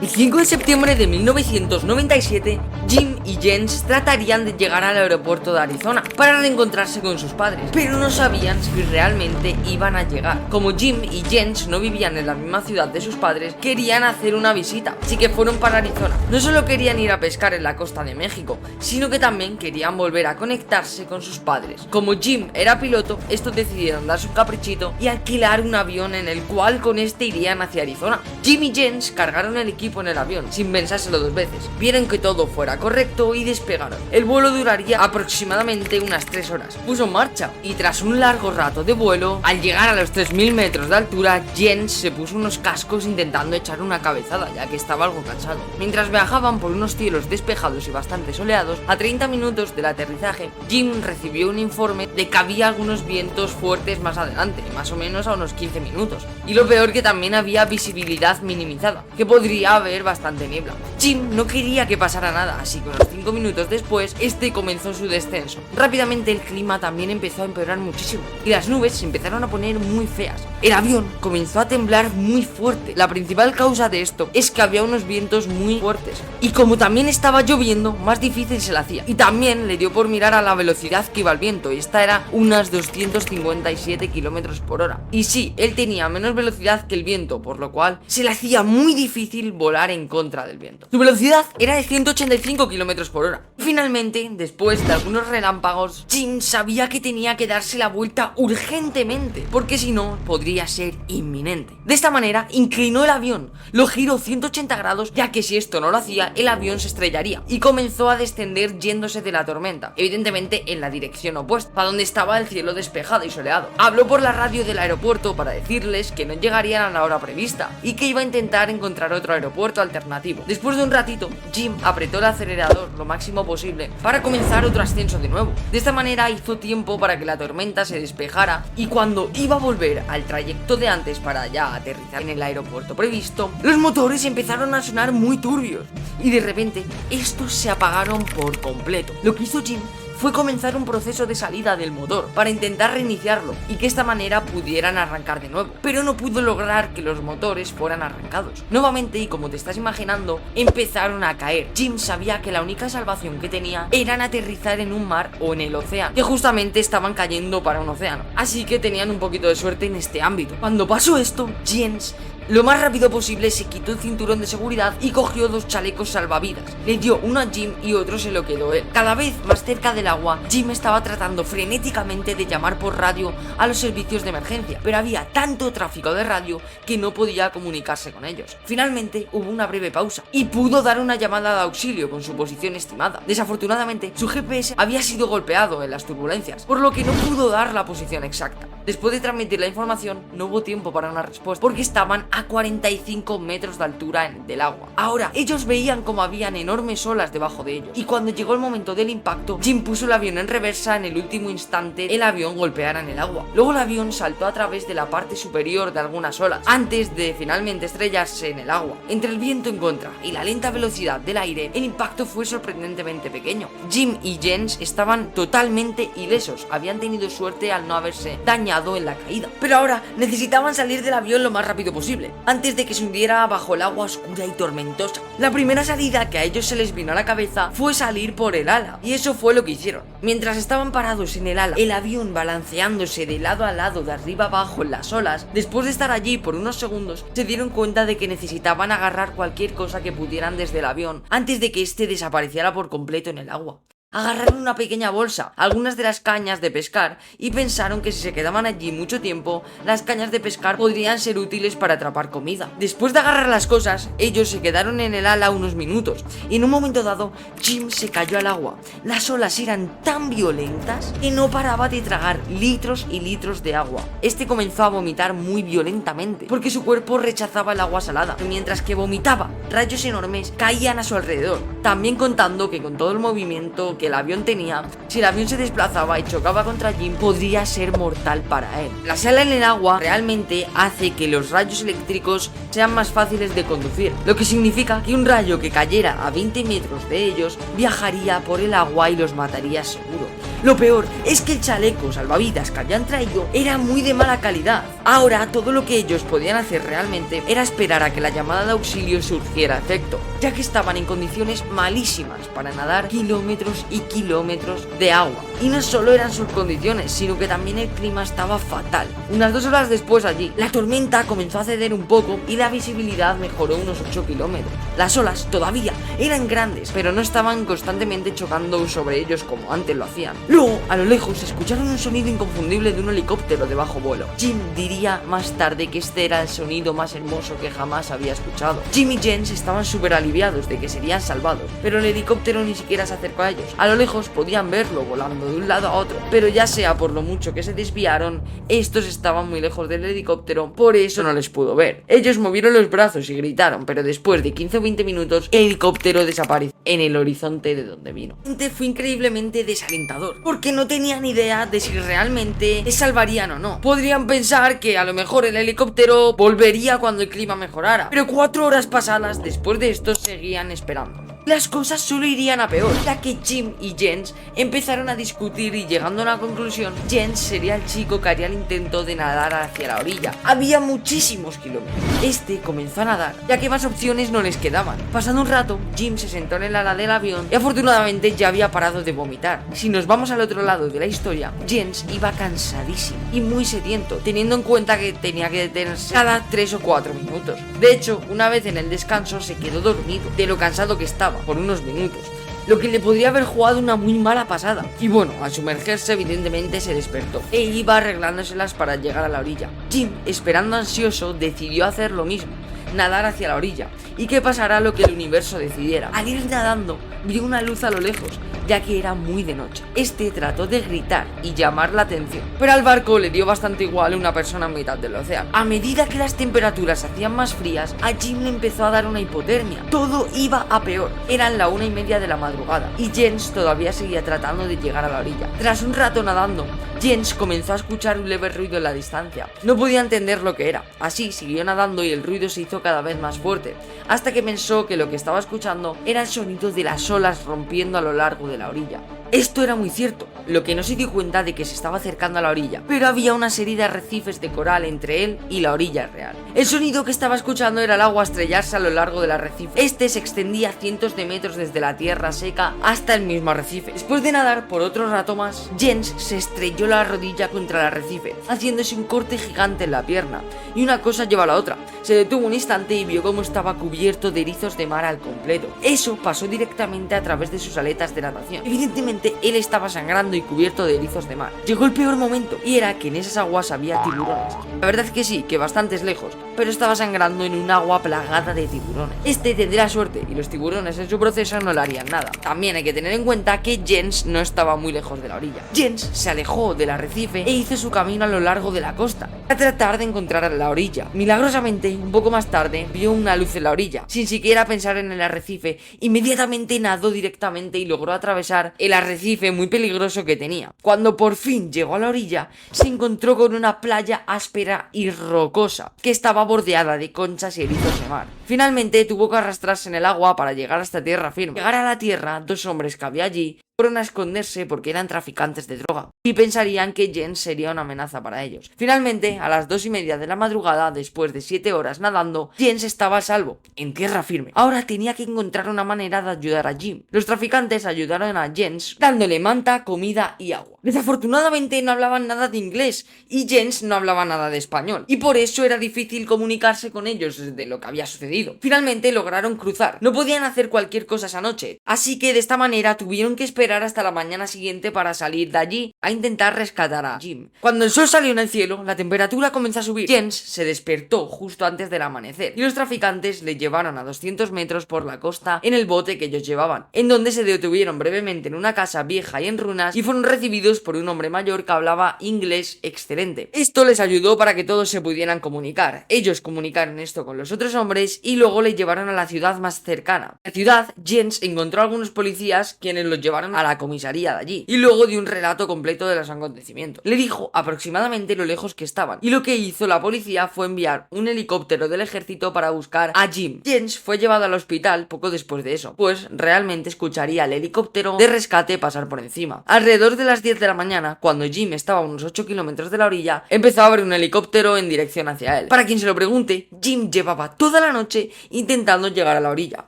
El 5 de septiembre de 1997, Jim y Jens tratarían de llegar al aeropuerto de Arizona para reencontrarse con sus padres, pero no sabían si realmente iban a llegar. Como Jim y Jens no vivían en la misma ciudad de sus padres, querían hacer una visita, así que fueron para Arizona. No solo querían ir a pescar en la costa de México, sino que también querían volver a conectarse con sus padres. Como Jim era piloto, estos decidieron darse un caprichito y alquilar un avión en el cual con este irían hacia Arizona. Jim y Jens cargaron el equipo en el avión, sin pensárselo dos veces. Vieron que todo fuera correcto y despegaron. El vuelo duraría aproximadamente unas 3 horas. Puso en marcha y tras un largo rato de vuelo, al llegar a los 3000 metros de altura, Jens se puso unos cascos intentando echar una cabezada, ya que estaba algo cansado. Mientras viajaban por unos cielos despejados y bastante soleados, a 30 minutos del aterrizaje, Jim recibió un informe de que había algunos vientos fuertes más adelante, más o menos a unos 15 minutos. Y lo peor, que también había visibilidad minimizada, que podría haber bastante niebla. Jim no quería que pasara nada, así que unos 5 minutos después, este comenzó su descenso. Rápidamente el clima también empezó a empeorar muchísimo y las nubes se empezaron a poner muy feas. El avión comenzó a temblar muy fuerte. La principal causa de esto es que había unos vientos muy fuertes y como también estaba lloviendo, más difícil se le hacía. Y también le dio por mirar a la velocidad que iba el viento, y esta era unas 257 km por hora. Y sí, él tenía menos velocidad que el viento, por lo cual se le hacía muy difícil volar en contra del viento. Su velocidad era de 185 km por hora. Finalmente, después de algunos relámpagos, Jim sabía que tenía que darse la vuelta urgentemente, porque si no, podría ser inminente. De esta manera, inclinó el avión, lo giró 180 grados, ya que si esto no lo hacía, el avión se estrellaría, y comenzó a descender yéndose de la tormenta, evidentemente en la dirección opuesta, para donde estaba el cielo despejado y soleado. Habló por la radio del aeropuerto para decirles que no llegarían a la hora prevista, y que iba a intentar encontrar otro aeropuerto alternativo. Después de un ratito, Jim apretó el acelerador lo máximo posible para comenzar otro ascenso de nuevo. De esta manera hizo tiempo para que la tormenta se despejara, y cuando iba a volver al trayecto de antes para ya aterrizar en el aeropuerto previsto, los motores empezaron a sonar muy turbios y de repente estos se apagaron por completo. Lo que hizo Jim fue comenzar un proceso de salida del motor para intentar reiniciarlo y que de esta manera pudieran arrancar de nuevo, pero no pudo lograr que los motores fueran arrancados. Nuevamente, y como te estás imaginando, empezaron a caer. Jim sabía que la única salvación que tenía era aterrizar en un mar o en el océano, que justamente estaban cayendo para un océano, así que tenían un poquito de suerte en este ámbito. Cuando pasó esto, Jens lo más rápido posible se quitó el cinturón de seguridad y cogió 2 chalecos salvavidas. Le dio uno a Jim y otro se lo quedó él. Cada vez más cerca del agua, Jim estaba tratando frenéticamente de llamar por radio a los servicios de emergencia, pero había tanto tráfico de radio que no podía comunicarse con ellos. Finalmente hubo una breve pausa y pudo dar una llamada de auxilio con su posición estimada. Desafortunadamente, su GPS había sido golpeado en las turbulencias, por lo que no pudo dar la posición exacta. Después de transmitir la información, no hubo tiempo para una respuesta, porque estaban a 45 metros de altura del agua. Ahora, ellos veían como habían enormes olas debajo de ellos, y cuando llegó el momento del impacto, Jim puso el avión en reversa. En el último instante, el avión golpeara en el agua. Luego el avión saltó a través de la parte superior de algunas olas, antes de finalmente estrellarse en el agua. Entre el viento en contra y la lenta velocidad del aire, el impacto fue sorprendentemente pequeño. Jim y Jens estaban totalmente ilesos, habían tenido suerte al no haberse dañado en la caída, pero ahora necesitaban salir del avión lo más rápido posible, antes de que se hundiera bajo el agua oscura y tormentosa. La primera salida que a ellos se les vino a la cabeza fue salir por el ala, y eso fue lo que hicieron. Mientras estaban parados en el ala, el avión balanceándose de lado a lado, de arriba abajo en las olas, después de estar allí por unos segundos, se dieron cuenta de que necesitaban agarrar cualquier cosa que pudieran desde el avión antes de que este desapareciera por completo en el agua. Agarraron una pequeña bolsa, algunas de las cañas de pescar, y pensaron que si se quedaban allí mucho tiempo, las cañas de pescar podrían ser útiles para atrapar comida. Después de agarrar las cosas, ellos se quedaron en el ala unos minutos, y en un momento dado, Jim se cayó al agua. Las olas eran tan violentas que no paraba de tragar litros y litros de agua. Este comenzó a vomitar muy violentamente, porque su cuerpo rechazaba el agua salada, mientras que vomitaba, rayos enormes caían a su alrededor, también contando que con todo el movimiento que el avión tenía, si el avión se desplazaba y chocaba contra Jim, podría ser mortal para él. La sal en el agua realmente hace que los rayos eléctricos sean más fáciles de conducir, lo que significa que un rayo que cayera a 20 metros de ellos viajaría por el agua y los mataría seguro. Lo peor es que el chaleco salvavidas que habían traído era muy de mala calidad. Ahora todo lo que ellos podían hacer realmente era esperar a que la llamada de auxilio surgiera efecto, ya que estaban en condiciones malísimas para nadar kilómetros y kilómetros de agua. Y no solo eran sus condiciones, sino que también el clima estaba fatal. Unas 2 horas después allí, la tormenta comenzó a ceder un poco y la visibilidad mejoró unos 8 kilómetros. Las olas todavía eran grandes, pero no estaban constantemente chocando sobre ellos como antes lo hacían. Luego, a lo lejos, escucharon un sonido inconfundible de un helicóptero de bajo vuelo. Jim diría más tarde que este era el sonido más hermoso que jamás había escuchado. Jim y Jens estaban súper aliviados de que serían salvados, pero el helicóptero ni siquiera se acercó a ellos. A lo lejos podían verlo volando de un lado a otro, pero ya sea por lo mucho que se desviaron, estos estaban muy lejos del helicóptero, por eso no les pudo ver. Ellos movieron los brazos y gritaron, pero después de 15 o 20 minutos, el helicóptero desapareció en el horizonte de donde vino. Fue increíblemente desalentador, porque no tenían idea de si realmente se salvarían o no. Podrían pensar que a lo mejor el helicóptero volvería cuando el clima mejorara, pero 4 horas pasadas después de esto seguían esperando. Las cosas solo irían a peor, ya que Jim y Jens empezaron a discutir y llegando a una conclusión, Jens sería el chico que haría el intento de nadar hacia la orilla. Había muchísimos kilómetros. Este comenzó a nadar, ya que más opciones no les quedaban. Pasando un rato, Jim se sentó en el ala del avión y afortunadamente ya había parado de vomitar. Si nos vamos al otro lado de la historia, Jens iba cansadísimo y muy sediento, teniendo en cuenta que tenía que detenerse cada 3 o 4 minutos. De hecho, una vez en el descanso se quedó dormido, de lo cansado que estaba, por unos minutos, lo que le podría haber jugado una muy mala pasada. Y bueno, al sumergerse evidentemente se despertó e iba arreglándoselas para llegar a la orilla. Jim, esperando ansioso, decidió hacer lo mismo, nadar hacia la orilla. ¿Y qué pasará lo que el universo decidiera? Al ir nadando, vio una luz a lo lejos, ya que era muy de noche. Este trató de gritar y llamar la atención, pero al barco le dio bastante igual una persona en mitad del océano. A medida que las temperaturas se hacían más frías, a Jim le empezó a dar una hipotermia. Todo iba a peor. Eran la 1:30 de la madrugada y Jens todavía seguía tratando de llegar a la orilla. Tras un rato nadando, Jens comenzó a escuchar un leve ruido en la distancia. No podía entender lo que era, así siguió nadando y el ruido se hizo cada vez más fuerte, hasta que pensó que lo que estaba escuchando era el sonido de las olas rompiendo a lo largo de la orilla. Esto era muy cierto, lo que no se dio cuenta de que se estaba acercando a la orilla, pero había una serie de arrecifes de coral entre él y la orilla real. El sonido que estaba escuchando era el agua estrellarse a lo largo del arrecife. Este se extendía cientos de metros desde la tierra seca hasta el mismo arrecife. Después de nadar por otro rato más, Jens se estrelló la rodilla contra el arrecife, haciéndose un corte gigante en la pierna, y una cosa lleva a la otra. Se detuvo un instante y vio cómo estaba cubierto de erizos de mar al completo. Eso pasó directamente a través de sus aletas de natación. Evidentemente, él estaba sangrando y cubierto de erizos de mar. Llegó el peor momento, y era que en esas aguas había tiburones. La verdad es que sí, que bastantes lejos, pero estaba sangrando en un agua plagada de tiburones. Este tendría suerte, y los tiburones en su proceso no le harían nada. También hay que tener en cuenta que Jens no estaba muy lejos de la orilla. Jens se alejó del arrecife e hizo su camino a lo largo de la costa, a tratar de encontrar la orilla. Milagrosamente, un poco más tarde, vio una luz en la orilla. Sin siquiera pensar en el arrecife, inmediatamente nadó directamente y logró atravesar el arrecife muy peligroso que tenía. Cuando por fin llegó a la orilla, se encontró con una playa áspera y rocosa, que estaba bordeada de conchas y erizos de mar. Finalmente tuvo que arrastrarse en el agua para llegar hasta tierra firme. Llegar a la tierra, 2 hombres que había allí fueron a esconderse porque eran traficantes de droga y pensarían que Jens sería una amenaza para ellos. Finalmente, a las 2:30 de la madrugada, después de 7 horas nadando, Jens estaba a salvo, en tierra firme. Ahora tenía que encontrar una manera de ayudar a Jim. Los traficantes ayudaron a Jens dándole manta, comida y agua. Desafortunadamente no hablaban nada de inglés y Jens no hablaba nada de español, y por eso era difícil comunicarse con ellos de lo que había sucedido. Finalmente lograron cruzar. No podían hacer cualquier cosa esa noche, así que de esta manera tuvieron que esperar hasta la mañana siguiente para salir de allí a intentar rescatar a Jim. Cuando el sol salió en el cielo, la temperatura comenzó a subir. Jens se despertó justo antes del amanecer y los traficantes le llevaron a 200 metros por la costa en el bote que ellos llevaban, en donde se detuvieron brevemente en una casa vieja y en ruinas y fueron recibidos por un hombre mayor que hablaba inglés excelente. Esto les ayudó para que todos se pudieran comunicar. Ellos comunicaron esto con los otros hombres y luego le llevaron a la ciudad más cercana. En la ciudad, Jens encontró a algunos policías quienes los llevaron a la comisaría de allí y luego dio un relato completo de los acontecimientos. Le dijo aproximadamente lo lejos que estaban y lo que hizo la policía fue enviar un helicóptero del ejército para buscar a Jim. Jens fue llevado al hospital poco después de eso, pues realmente escucharía el helicóptero de rescate pasar por encima. Alrededor de las 10 de la mañana, cuando Jim estaba a unos 8 kilómetros de la orilla, empezó a ver un helicóptero en dirección hacia él. Para quien se lo pregunte, Jim llevaba toda la noche intentando llegar a la orilla.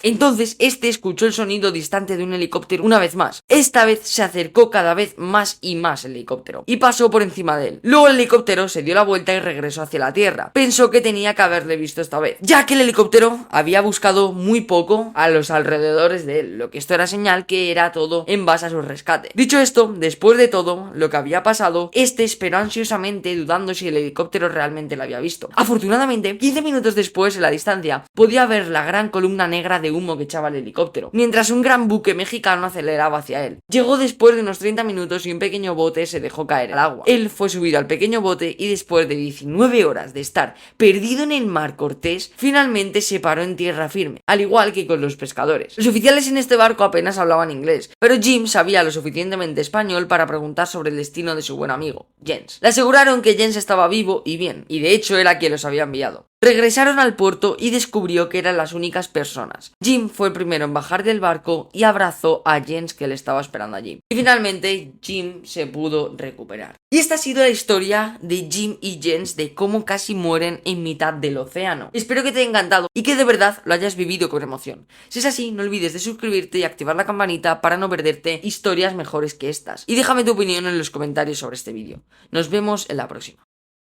Entonces este escuchó el sonido distante de un helicóptero una vez más. Esta vez se acercó cada vez más y más el helicóptero y pasó por encima de él. Luego el helicóptero se dio la vuelta y regresó hacia la tierra. Pensó que tenía que haberle visto esta vez, ya que el helicóptero había buscado muy poco a los alrededores de él, lo que esto era señal que era todo en base a su rescate. Dicho esto, después de todo lo que había pasado, este esperó ansiosamente dudando si el helicóptero realmente lo había visto. Afortunadamente, 15 minutos después en la distancia, podía ver la gran columna negra de humo que echaba el helicóptero, mientras un gran buque mexicano aceleraba hacia él. Llegó después de unos 30 minutos y un pequeño bote se dejó caer al agua. Él fue subido al pequeño bote y después de 19 horas de estar perdido en el mar Cortés, finalmente se paró en tierra firme, al igual que con los pescadores. Los oficiales en este barco apenas hablaban inglés, pero Jim sabía lo suficientemente español para preguntar sobre el destino de su buen amigo, Jens. Le aseguraron que Jens estaba vivo y bien, y de hecho era quien los había enviado. Regresaron al puerto y descubrió que eran las únicas personas. Jim fue el primero en bajar del barco y abrazó a Jens, que le estaba esperando allí. Y finalmente Jim se pudo recuperar. Y esta ha sido la historia de Jim y Jens, de cómo casi mueren en mitad del océano. Espero que te haya encantado y que de verdad lo hayas vivido con emoción. Si es así, no olvides de suscribirte y activar la campanita para no perderte historias mejores que estas. Y déjame tu opinión en los comentarios sobre este vídeo. Nos vemos en la próxima.